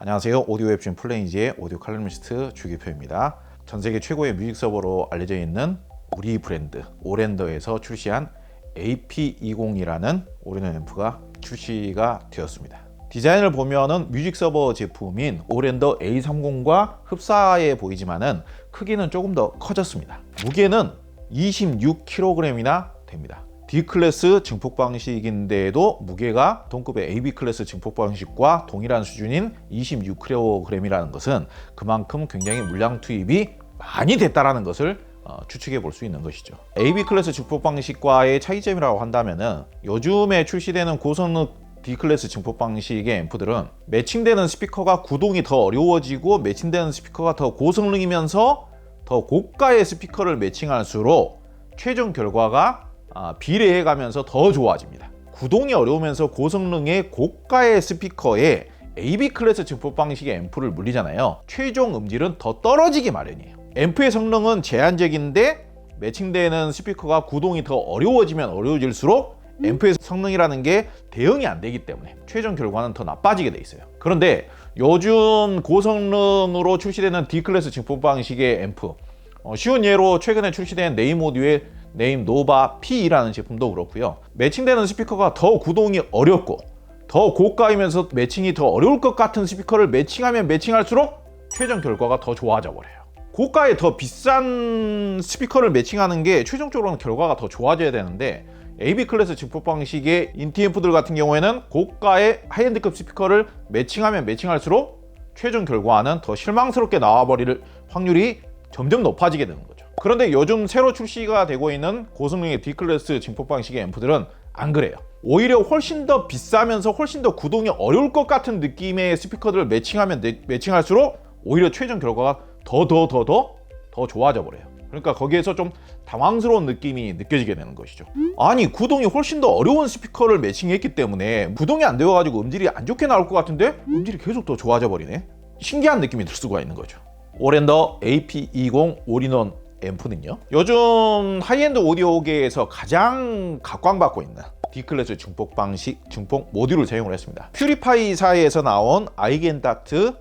안녕하세요. 오디오 웹툰 플레인지의 오디오 칼럼니스트 주기표입니다. 전 세계 최고의 뮤직 서버로 알려져 있는 우리 브랜드 오랜더에서 출시한 AP20이라는 올인원 앰프가 출시가 되었습니다. 디자인을 보면은 뮤직 서버 제품인 오랜더 A30과 흡사해 보이지만은 크기는 조금 더 커졌습니다. 무게는 26kg이나 됩니다. D클래스 증폭 방식인데도 무게가 동급의 AB 클래스 증폭 방식과 동일한 수준인 26kg이라는 것은 그만큼 굉장히 물량 투입이 많이 됐다라는 것을 추측해 볼 수 있는 것이죠. AB 클래스 증폭 방식과의 차이점이라고 한다면은 요즘에 출시되는 고성능 D클래스 증폭 방식의 앰프들은 매칭되는 스피커가 구동이 더 어려워지고 매칭되는 스피커가 더 고성능이면서 더 고가의 스피커를 매칭할수록 최종 결과가 비례해 가면서 더 좋아집니다. 구동이 어려우면서 고성능의 고가의 스피커에 AB 클래스 증폭 방식의 앰프를 물리잖아요. 최종 음질은 더 떨어지기 마련이에요. 앰프의 성능은 제한적인데 매칭되는 스피커가 구동이 더 어려워지면 어려워질수록 앰프의 성능이라는 게 대응이 안 되기 때문에 최종 결과는 더 나빠지게 돼 있어요. 그런데 요즘 고성능으로 출시되는 D클래스 증폭 방식의 앰프, 쉬운 예로 최근에 출시된 네임 오디오의 네임 노바 P라는 제품도 그렇고요. 매칭되는 스피커가 더 구동이 어렵고 더 고가이면서 매칭이 더 어려울 것 같은 스피커를 매칭하면 매칭할수록 최종 결과가 더 좋아져 버려요. 고가의 더 비싼 스피커를 매칭하는 게 최종적으로는 결과가 더 좋아져야 되는데 AB 클래스 증폭 방식의 인티 앰프들 같은 경우에는 고가의 하이엔드급 스피커를 매칭하면 매칭할수록 최종 결과는 더 실망스럽게 나와버릴 확률이 점점 높아지게 되는 거죠. 그런데 요즘 새로 출시가 되고 있는 고성능의 D클래스 증폭 방식의 앰프들은 안 그래요. 오히려 훨씬 더 비싸면서 훨씬 더 구동이 어려울 것 같은 느낌의 스피커들을 매칭하면 매칭할수록 오히려 최종 결과가 더 좋아져 버려요. 그러니까 거기에서 좀 당황스러운 느낌이 느껴지게 되는 것이죠. 아니, 구동이 훨씬 더 어려운 스피커를 매칭했기 때문에 구동이 안 되어가지고 음질이 안 좋게 나올 것 같은데 음질이 계속 더 좋아져 버리네. 신기한 느낌이 들 수가 있는 거죠. 오랜더 AP20 올인원 앰프는요, 요즘 하이엔드 오디오계에서 가장 각광받고 있는 D클래스 증폭 방식 증폭 모듈을 사용을 했습니다. 퓨리파이사에서 나온 아이겐닥트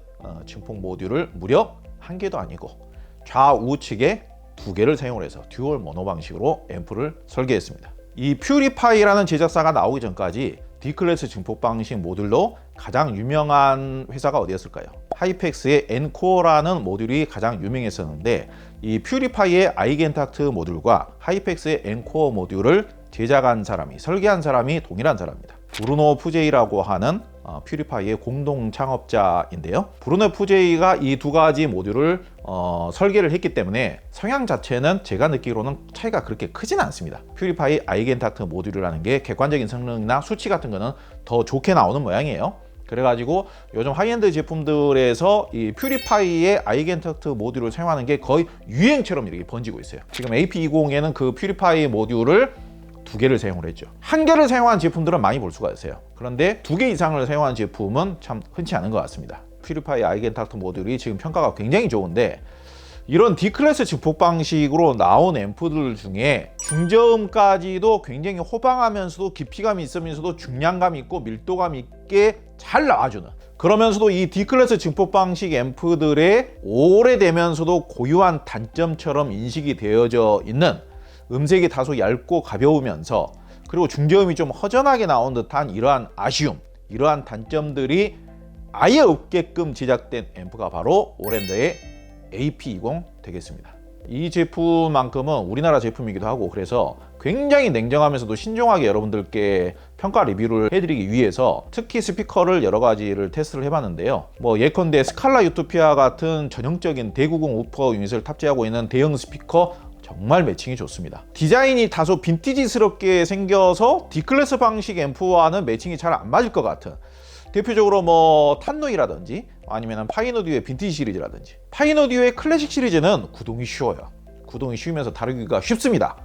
증폭 모듈을 무려 한 개도 아니고 좌우측에 두 개를 사용을 해서 듀얼 모노 방식으로 앰프를 설계했습니다. 이 퓨리파이라는 제작사가 나오기 전까지 D클래스 증폭 방식 모듈로 가장 유명한 회사가 어디였을까요? 하이펙스의 엔코어라는 모듈이 가장 유명했었는데 이 퓨리파이의 아이겐탁트 모듈과 하이펙스의 엔코어 모듈을 제작한 사람이, 설계한 사람이 동일한 사람입니다. 브루노 푸제이라고 하는 퓨리파이의 공동 창업자인데요. 브루노 푸제이가 이 두 가지 모듈을 설계를 했기 때문에 성향 자체는 제가 느끼기로는 차이가 그렇게 크진 않습니다. 퓨리파이 아이겐탁트 모듈이라는 게 객관적인 성능이나 수치 같은 거는 더 좋게 나오는 모양이에요. 그래가지고 요즘 하이엔드 제품들에서 이 퓨리파이의 아이겐탁트 모듈을 사용하는 게 거의 유행처럼 이렇게 번지고 있어요. 지금 AP20에는 그 퓨리파이 모듈을 두 개를 사용을 했죠. 한 개를 사용한 제품들은 많이 볼 수가 있어요. 그런데 두 개 이상을 사용한 제품은 참 흔치 않은 것 같습니다. 퓨리파이 아이겐탁트 모듈이 지금 평가가 굉장히 좋은데 이런 D클래스 증폭 방식으로 나온 앰프들 중에 중저음까지도 굉장히 호방하면서도 깊이감이 있으면서도 중량감 있고 밀도감 있게 잘 나와주는, 그러면서도 이 D클래스 증폭 방식 앰프들의 오래되면서도 고유한 단점처럼 인식이 되어져 있는 음색이 다소 얇고 가벼우면서 그리고 중저음이 좀 허전하게 나온 듯한 이러한 아쉬움, 이러한 단점들이 아예 없게끔 제작된 앰프가 바로 오랜더의 AP20 되겠습니다. 이 제품만큼은 우리나라 제품이기도 하고 그래서 굉장히 냉정하면서도 신중하게 여러분들께 평가 리뷰를 해드리기 위해서 특히 스피커를 여러 가지를 테스트를 해봤는데요. 예컨대 스칼라 유토피아 같은 전형적인 대구공 우퍼 유닛을 탑재하고 있는 대형 스피커 정말 매칭이 좋습니다. 디자인이 다소 빈티지스럽게 생겨서 D클래스 방식 앰프와는 매칭이 잘 안 맞을 것 같은, 대표적으로 탄노이라든지 아니면 파이노디오의 빈티지 시리즈라든지, 파이노디오의 클래식 시리즈는 구동이 쉬워요. 구동이 쉬우면서 다루기가 쉽습니다.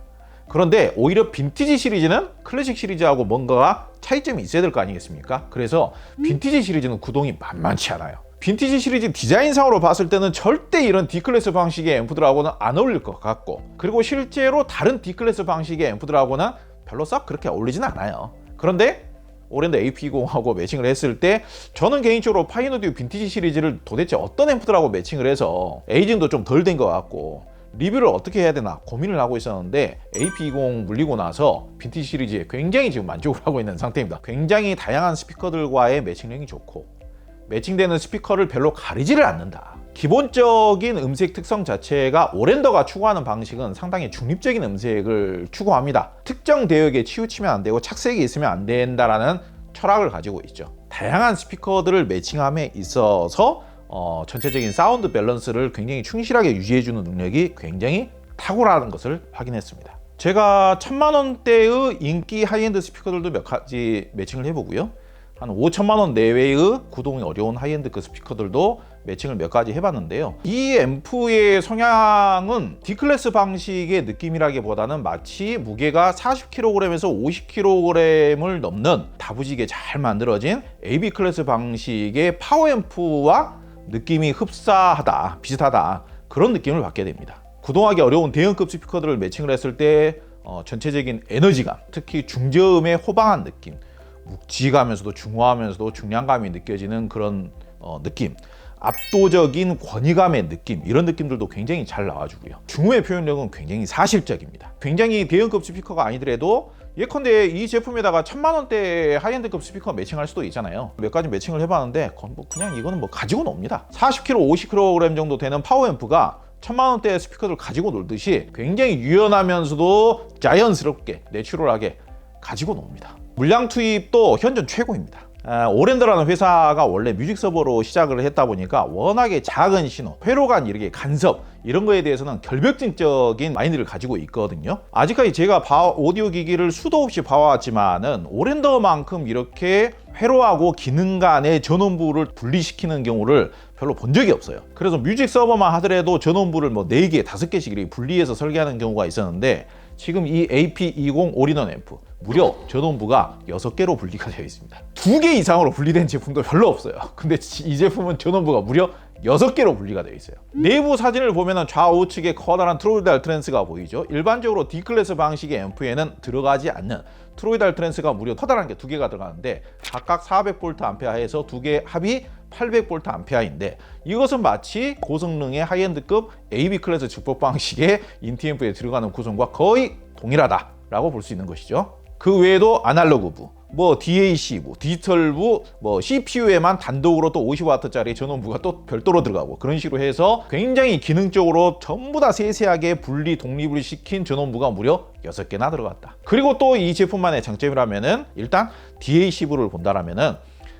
그런데 오히려 빈티지 시리즈는 클래식 시리즈하고 뭔가 차이점이 있어야 될 거 아니겠습니까? 그래서 빈티지 시리즈는 구동이 만만치 않아요. 빈티지 시리즈 디자인상으로 봤을 때는 절대 이런 D클래스 방식의 앰프들하고는 안 어울릴 것 같고, 그리고 실제로 다른 D클래스 방식의 앰프들하고는 별로 썩 그렇게 어울리진 않아요. 그런데 오랜더 AP20하고 매칭을 했을 때 저는 개인적으로 파이너듀 빈티지 시리즈를 도대체 어떤 앰프들하고 매칭을 해서 에이징도 좀 덜 된 것 같고 리뷰를 어떻게 해야 되나 고민을 하고 있었는데 AP20 물리고 나서 빈티지 시리즈에 굉장히 지금 만족을 하고 있는 상태입니다. 굉장히 다양한 스피커들과의 매칭력이 좋고 매칭되는 스피커를 별로 가리지를 않는다. 기본적인 음색 특성 자체가 오랜더가 추구하는 방식은 상당히 중립적인 음색을 추구합니다. 특정 대역에 치우치면 안 되고 착색이 있으면 안 된다라는 철학을 가지고 있죠. 다양한 스피커들을 매칭함에 있어서 전체적인 사운드 밸런스를 굉장히 충실하게 유지해주는 능력이 굉장히 탁월하다는 것을 확인했습니다. 제가 1000만 원대의 인기 하이엔드 스피커들도 몇 가지 매칭을 해보고요. 한 5천만 원 내외의 구동이 어려운 하이엔드 그 스피커들도 매칭을 몇 가지 해봤는데요. 이 앰프의 성향은 D클래스 방식의 느낌이라기보다는 마치 무게가 40kg에서 50kg을 넘는 다부지게 잘 만들어진 AB 클래스 방식의 파워 앰프와 느낌이 흡사하다, 비슷하다, 그런 느낌을 받게 됩니다. 구동하기 어려운 대형급 스피커들을 매칭을 했을 때 전체적인 에너지감, 특히 중저음의 호방한 느낌, 묵직하면서도 중후하면서도 중량감이 느껴지는 그런 느낌, 압도적인 권위감의 느낌, 이런 느낌들도 굉장히 잘 나와주고요. 중후의 표현력은 굉장히 사실적입니다. 굉장히 대형급 스피커가 아니더라도 예컨대 이 제품에다가 1000만 원대 하이엔드급 스피커 매칭할 수도 있잖아요. 몇 가지 매칭을 해봤는데 그냥 이거는 뭐 가지고 놉니다. 40kg, 50kg 정도 되는 파워앰프가 1000만 원대 스피커를 가지고 놀듯이 굉장히 유연하면서도 자연스럽게 내추럴하게 가지고 놉니다. 물량 투입도 현존 최고입니다. 오랜더라는 회사가 원래 뮤직 서버로 시작을 했다 보니까 워낙에 작은 신호, 회로간 이렇게 간섭 이런 거에 대해서는 결벽증적인 마인드를 가지고 있거든요. 아직까지 제가 오디오 기기를 수도 없이 봐왔지만은 오랜더만큼 이렇게 회로하고 기능 간의 전원부를 분리시키는 경우를 별로 본 적이 없어요. 그래서 뮤직 서버만 하더라도 전원부를 뭐 4개, 5개씩 이렇게 분리해서 설계하는 경우가 있었는데 지금 이 AP20 올인원 앰프 무려 전원부가 6개로 분리가 되어 있습니다. 2개 이상으로 분리된 제품도 별로 없어요. 근데 이 제품은 전원부가 무려 6개로 분리가 되어 있어요. 내부 사진을 보면 좌우측에 커다란 트로이달 트랜스가 보이죠. 일반적으로 D클래스 방식의 앰프에는 들어가지 않는 트로이달 트랜스가 무려 커다란 게 2개가 들어가는데 각각 400V 암페어에서 2개 합이 800V 암페어인데 이것은 마치 고성능의 하이엔드급 AB 클래스 직법 방식의 인티앰프에 들어가는 구성과 거의 동일하다라고 볼 수 있는 것이죠. 그 외에도 아날로그부, DAC부, 디지털부, CPU에만 단독으로 또 50W짜리 전원부가 또 별도로 들어가고 그런 식으로 해서 굉장히 기능적으로 전부 다 세세하게 독립을 시킨 전원부가 무려 6개나 들어갔다. 그리고 또 이 제품만의 장점이라면은 일단 DAC부를 본다라면은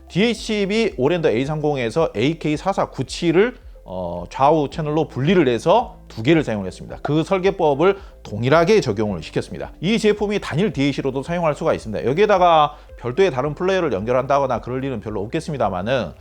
DACB 오랜더 A30에서 AK4497을 좌우 채널로 분리를 해서 2개를 사용을 했습니다. 그 설계법을 동일하게 적용을 시켰습니다. 이 제품이 단일 DAC로도 사용할 수가 있습니다. 여기에다가 별도의 다른 플레이어를 연결한다거나 그럴 일은 별로 없겠습니다만은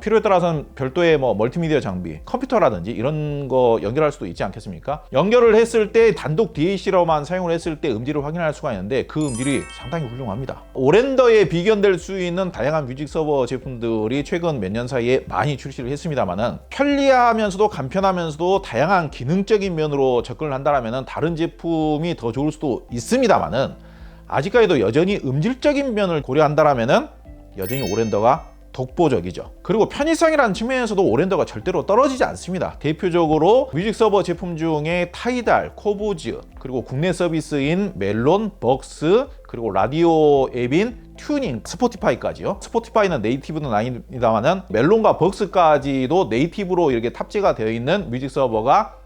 필요에 따라서는 별도의 멀티미디어 장비, 컴퓨터라든지 이런 거 연결할 수도 있지 않겠습니까? 연결을 했을 때 단독 DAC로만 사용을 했을 때 음질을 확인할 수가 있는데 그 음질이 상당히 훌륭합니다. 오랜더에 비견될 수 있는 다양한 뮤직 서버 제품들이 최근 몇 년 사이에 많이 출시를 했습니다만은 편리하면서도 간편하면서도 다양한 기능적인 면으로 접근을 한다면 다른 제품이 더 좋을 수도 있습니다만은 아직까지도 여전히 음질적인 면을 고려한다면 여전히 오랜더가 독보적이죠. 그리고 편의성이라는 측면에서도 오랜더가 절대로 떨어지지 않습니다. 대표적으로 뮤직 서버 제품 중에 타이달, 코보즈, 그리고 국내 서비스인 멜론, 벅스, 그리고 라디오 앱인 튜닝, 스포티파이까지요. 스포티파이는 네이티브는 아닙니다만은 멜론과 벅스까지도 네이티브로 이렇게 탑재가 되어 있는 뮤직 서버가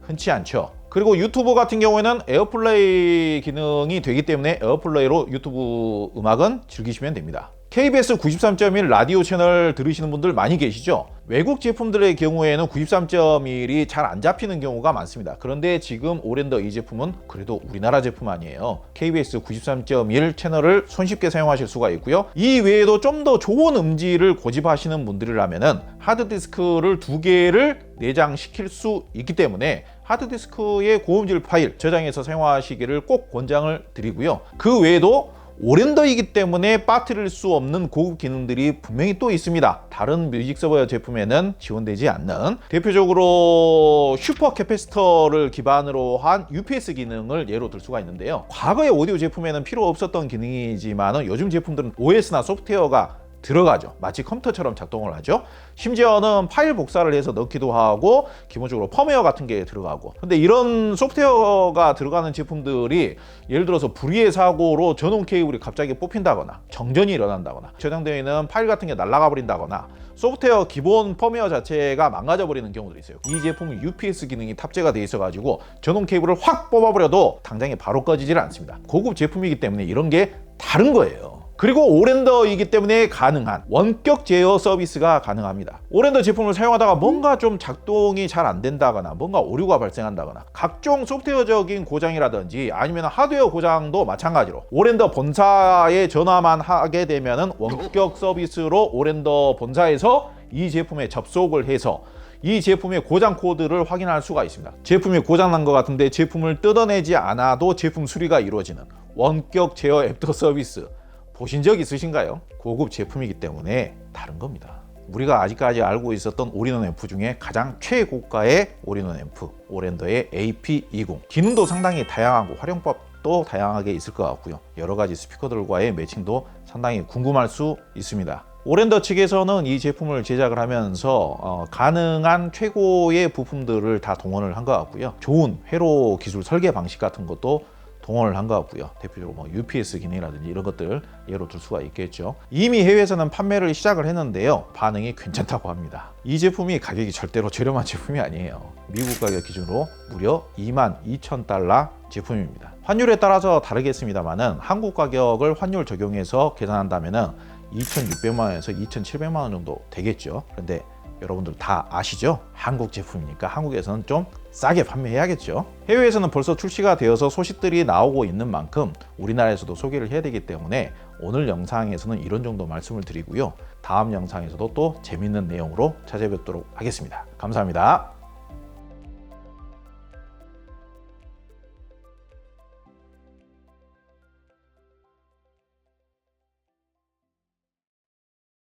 흔치 않죠. 그리고 유튜브 같은 경우에는 에어플레이 기능이 되기 때문에 에어플레이로 유튜브 음악은 즐기시면 됩니다. KBS 93.1 라디오 채널 들으시는 분들 많이 계시죠? 외국 제품들의 경우에는 93.1이 잘 안 잡히는 경우가 많습니다. 그런데 지금 오랜더 이 제품은 그래도 우리나라 제품 아니에요. KBS 93.1 채널을 손쉽게 사용하실 수가 있고요. 이 외에도 좀 더 좋은 음질을 고집하시는 분들이라면 하드디스크를 2개를 내장시킬 수 있기 때문에 하드디스크의 고음질 파일 저장해서 사용하시기를 꼭 권장을 드리고요. 그 외에도 오랜더이기 때문에 빠뜨릴 수 없는 고급 기능들이 분명히 또 있습니다. 다른 뮤직 서버 제품에는 지원되지 않는, 대표적으로 슈퍼 캐패시터를 기반으로 한 UPS 기능을 예로 들 수가 있는데요. 과거의 오디오 제품에는 필요 없었던 기능이지만 요즘 제품들은 OS나 소프트웨어가 들어가죠. 마치 컴퓨터처럼 작동을 하죠. 심지어는 파일 복사를 해서 넣기도 하고 기본적으로 펌웨어 같은 게 들어가고. 근데 이런 소프트웨어가 들어가는 제품들이 예를 들어서 불의의 사고로 전원 케이블이 갑자기 뽑힌다거나 정전이 일어난다거나 저장되어 있는 파일 같은 게 날아가 버린다거나 소프트웨어 기본 펌웨어 자체가 망가져 버리는 경우들이 있어요. 이 제품은 UPS 기능이 탑재가 돼 있어 가지고 전원 케이블을 확 뽑아버려도 당장에 바로 꺼지질 않습니다. 고급 제품이기 때문에 이런 게 다른 거예요. 그리고 오랜더이기 때문에 가능한 원격 제어 서비스가 가능합니다. 오랜더 제품을 사용하다가 뭔가 좀 작동이 잘 안 된다거나 뭔가 오류가 발생한다거나 각종 소프트웨어적인 고장이라든지 아니면 하드웨어 고장도 마찬가지로 오랜더 본사에 전화만 하게 되면은 원격 서비스로 오랜더 본사에서 이 제품에 접속을 해서 이 제품의 고장 코드를 확인할 수가 있습니다. 제품이 고장난 것 같은데 제품을 뜯어내지 않아도 제품 수리가 이루어지는 원격 제어 애프터 서비스 보신 적 있으신가요? 고급 제품이기 때문에 다른 겁니다. 우리가 아직까지 알고 있었던 올인원 앰프 중에 가장 최고가의 올인원 앰프 오랜더의 AP20. 기능도 상당히 다양하고 활용법도 다양하게 있을 것 같고요. 여러 가지 스피커들과의 매칭도 상당히 궁금할 수 있습니다. 오랜더 측에서는 이 제품을 제작을 하면서 가능한 최고의 부품들을 다 동원을 한 것 같고요. 좋은 회로 기술 설계 방식 같은 것도 동원을 한 것 같고요. 대표적으로 뭐 UPS 기능이라든지 이런 것들 예로 들 수가 있겠죠. 이미 해외에서는 판매를 시작을 했는데요. 반응이 괜찮다고 합니다. 이 제품이 가격이 절대로 저렴한 제품이 아니에요. 미국 가격 기준으로 무려 22,000달러 제품입니다. 환율에 따라서 다르겠습니다만은 한국 가격을 환율 적용해서 계산한다면은 2,600만 원에서 2,700만 원 정도 되겠죠. 그런데 여러분들 다 아시죠? 한국 제품이니까 한국에서는 좀 싸게 판매해야겠죠. 해외에서는 벌써 출시가 되어서 소식들이 나오고 있는 만큼 우리나라에서도 소개를 해야 되기 때문에 오늘 영상에서는 이런 정도 말씀을 드리고요. 다음 영상에서도 또 재밌는 내용으로 찾아뵙도록 하겠습니다. 감사합니다.